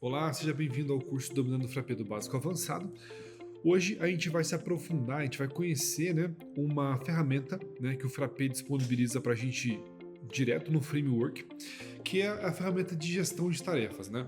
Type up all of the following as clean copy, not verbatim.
Olá, seja bem-vindo ao curso Dominando o Frappé do Básico ao Avançado. Hoje a gente vai se aprofundar, a gente vai conhecer, uma ferramenta, que o Frappé disponibiliza para a gente direto no framework, que é a ferramenta de gestão de tarefas, né?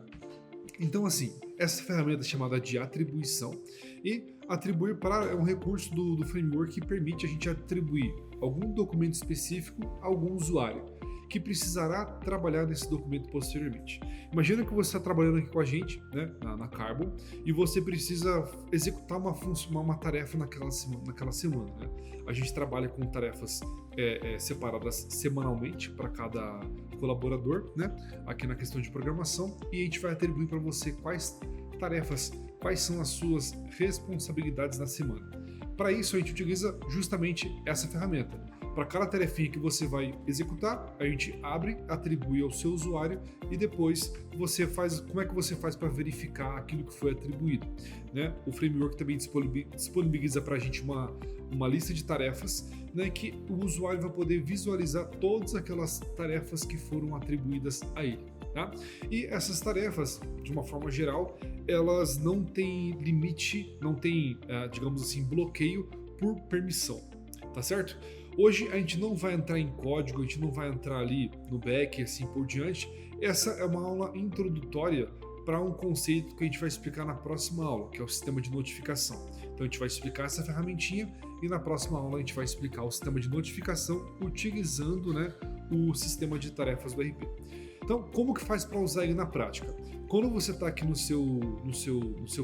Então, assim, essa ferramenta é chamada de atribuição e atribuir para é um recurso do framework que permite a gente atribuir algum documento específico a algum usuário que precisará trabalhar nesse documento posteriormente. Imagina que você está trabalhando aqui com a gente, na Carbon, e você precisa executar uma função, uma tarefa naquela semana. Né? A gente trabalha com tarefas separadas semanalmente para cada colaborador, né? Aqui na questão de programação, e a gente vai atribuir para você quais tarefas, quais são as suas responsabilidades na semana. Para isso, a gente utiliza justamente essa ferramenta. Para cada tarefinha que você vai executar, a gente abre, atribui ao seu usuário e depois você faz. Como é que você faz para verificar aquilo que foi atribuído? Né? O framework também disponibiliza para a gente uma lista de tarefas, que o usuário vai poder visualizar todas aquelas tarefas que foram atribuídas a ele. Tá? E essas tarefas, de uma forma geral, elas não têm limite, não têm, digamos assim, bloqueio por permissão, tá certo? Hoje a gente não vai entrar em código, a gente não vai entrar ali no back e assim por diante. Essa é uma aula introdutória para um conceito que a gente vai explicar na próxima aula, que é o sistema de notificação. Então a gente vai explicar essa ferramentinha e na próxima aula a gente vai explicar o sistema de notificação utilizando, o sistema de tarefas do RP. Então, como que faz para usar ele na prática? Quando você está aqui no seu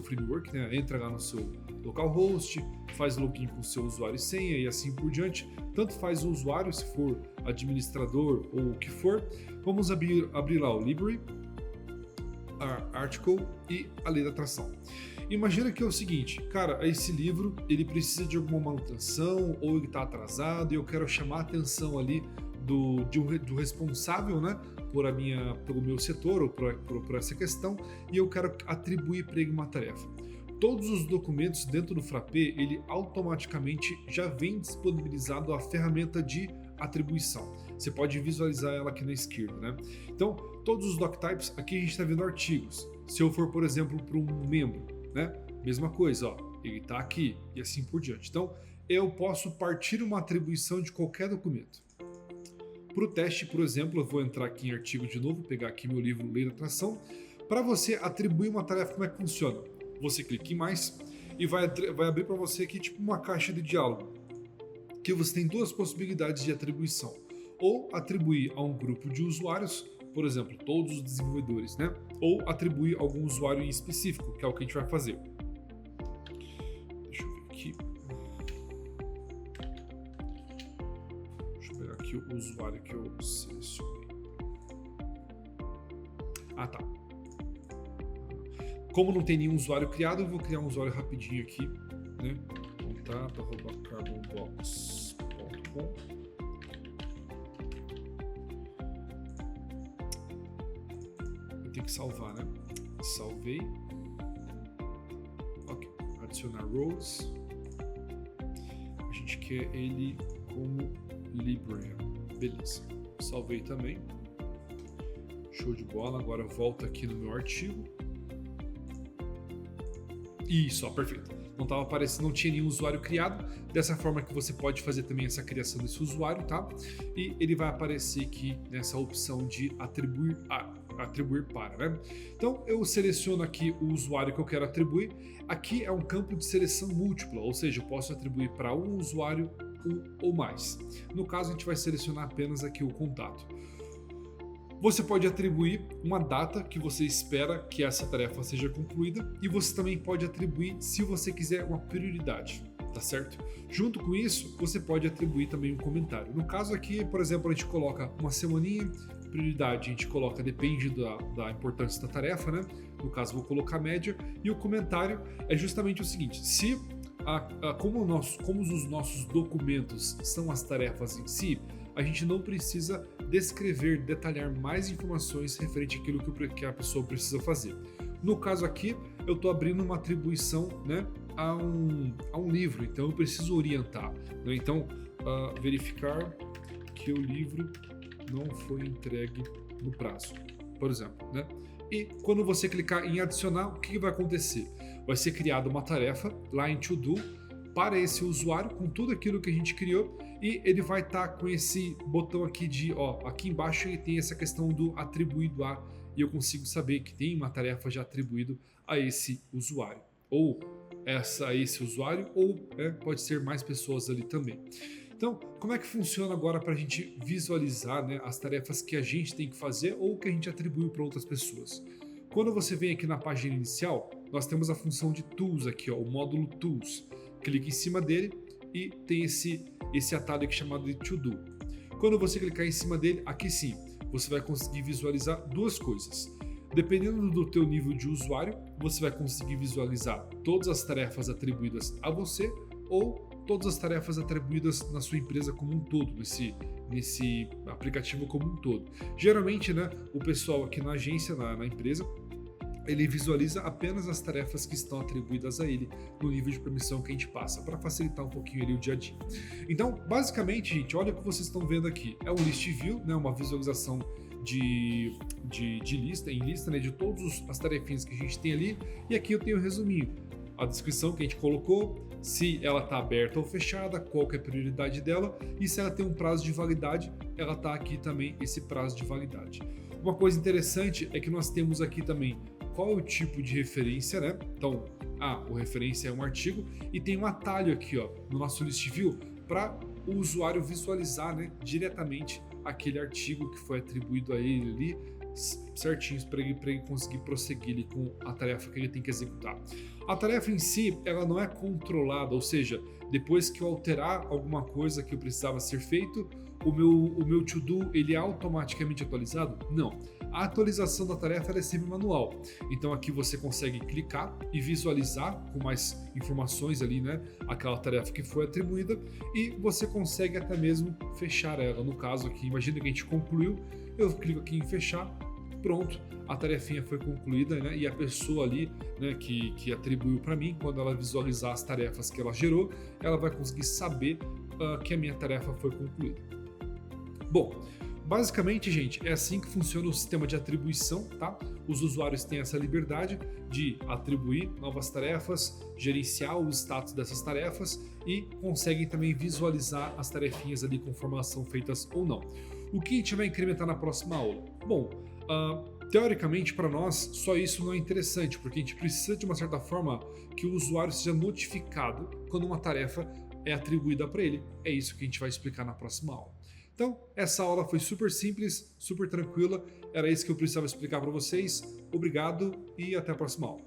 framework, entra lá no seu localhost, faz login com o seu usuário e senha e assim por diante, tanto faz o usuário, se for administrador ou o que for, vamos abrir lá o library, a article e a lei da atração. Imagina que é o seguinte, cara, esse livro ele precisa de alguma manutenção ou ele está atrasado e eu quero chamar a atenção ali do responsável, pelo meu setor ou por essa questão, e eu quero atribuir para ele uma tarefa. Todos os documentos dentro do Frappé, ele automaticamente já vem disponibilizado a ferramenta de atribuição. Você pode visualizar ela aqui na esquerda, né? Então, todos os doctypes, aqui a gente está vendo artigos. Se eu for, por exemplo, para um membro, mesma coisa, ele está aqui e assim por diante. Então, eu posso partir uma atribuição de qualquer documento. Para o teste, por exemplo, eu vou entrar aqui em artigo de novo, pegar aqui meu livro Lei da Atração. Para você atribuir uma tarefa, como é que funciona? Você clica em mais e vai abrir para você aqui tipo uma caixa de diálogo, que você tem duas possibilidades de atribuição. Ou atribuir a um grupo de usuários, por exemplo, todos os desenvolvedores, ou atribuir a algum usuário em específico, que é o que a gente vai fazer. Deixa eu ver aqui. Aqui o usuário que eu selecionei. Tá. Como não tem nenhum usuário criado, eu vou criar um usuário rapidinho aqui, contato@carbonbox.com. Eu tenho que salvar, Salvei. Ok. Adicionar rows. A gente quer ele como library. Beleza. Salvei também. Show de bola. Agora volta aqui no meu artigo. Isso, perfeito. Não estava aparecendo, não tinha nenhum usuário criado. Dessa forma que você pode fazer também essa criação desse usuário, tá? E ele vai aparecer aqui nessa opção de atribuir para, Então eu seleciono aqui o usuário que eu quero atribuir. Aqui é um campo de seleção múltipla, ou seja, eu posso atribuir para um usuário ou mais. No caso, a gente vai selecionar apenas aqui o contato. Você pode atribuir uma data que você espera que essa tarefa seja concluída e você também pode atribuir, se você quiser, uma prioridade, tá certo? Junto com isso, você pode atribuir também um comentário. No caso aqui, por exemplo, a gente coloca uma semaninha, prioridade a gente coloca, depende da importância da tarefa, No caso, vou colocar média, e o comentário é justamente o seguinte: se como os nossos documentos são as tarefas em si, a gente não precisa descrever, detalhar mais informações referente àquilo que a pessoa precisa fazer. No caso aqui, eu estou abrindo uma atribuição, a um livro, então eu preciso orientar. Então, verificar que o livro não foi entregue no prazo, por exemplo. E quando você clicar em adicionar, o que vai acontecer? Vai ser criada uma tarefa lá em To Do para esse usuário com tudo aquilo que a gente criou e ele vai estar com esse botão aqui de, ó, aqui embaixo ele tem essa questão do atribuído a e eu consigo saber que tem uma tarefa já atribuída a esse usuário. Ou a esse usuário, ou pode ser mais pessoas ali também. Então, como é que funciona agora para a gente visualizar, né, as tarefas que a gente tem que fazer ou que a gente atribuiu para outras pessoas? Quando você vem aqui na página inicial, nós temos a função de Tools aqui, ó, o módulo Tools. Clique em cima dele e tem esse atalho aqui chamado de To Do. Quando você clicar em cima dele, aqui sim, você vai conseguir visualizar duas coisas. Dependendo do teu nível de usuário, você vai conseguir visualizar todas as tarefas atribuídas a você ou todas as tarefas atribuídas na sua empresa como um todo, nesse aplicativo como um todo. Geralmente, né, o pessoal aqui na agência, na empresa, ele visualiza apenas as tarefas que estão atribuídas a ele no nível de permissão que a gente passa, para facilitar um pouquinho ali o dia a dia. Então, basicamente, gente, olha o que vocês estão vendo aqui. É um list view, né, uma visualização de lista, em lista, né, de todas as tarefinhas que a gente tem ali. E aqui eu tenho um resuminho. A descrição que a gente colocou, se ela está aberta ou fechada, qual que é a prioridade dela e se ela tem um prazo de validade, ela está aqui também esse prazo de validade. Uma coisa interessante é que nós temos aqui também qual é o tipo de referência, né? Então, o referência é um artigo e tem um atalho aqui, ó, no nosso list view para o usuário visualizar, né, diretamente aquele artigo que foi atribuído a ele ali certinho para ele conseguir prosseguir ali com a tarefa que ele tem que executar. A tarefa em si, ela não é controlada, ou seja, depois que eu alterar alguma coisa que eu precisava ser feito, o meu to-do ele é automaticamente atualizado? Não. A atualização da tarefa é sempre manual. Então aqui você consegue clicar e visualizar com mais informações ali, né, aquela tarefa que foi atribuída e você consegue até mesmo fechar ela. No caso aqui, imagina que a gente concluiu, eu clico aqui em fechar, pronto, a tarefinha foi concluída, né, e a pessoa ali, né, que atribuiu para mim, quando ela visualizar as tarefas que ela gerou, ela vai conseguir saber que a minha tarefa foi concluída. Bom, basicamente, gente, é assim que funciona o sistema de atribuição, tá? Os usuários têm essa liberdade de atribuir novas tarefas, gerenciar o status dessas tarefas e conseguem também visualizar as tarefinhas ali conforme elas são feitas ou não. O que a gente vai incrementar na próxima aula? Bom, teoricamente para nós só isso não é interessante, porque a gente precisa de uma certa forma que o usuário seja notificado quando uma tarefa é atribuída para ele. É isso que a gente vai explicar na próxima aula. Então, essa aula foi super simples, super tranquila, era isso que eu precisava explicar para vocês. Obrigado e até a próxima aula.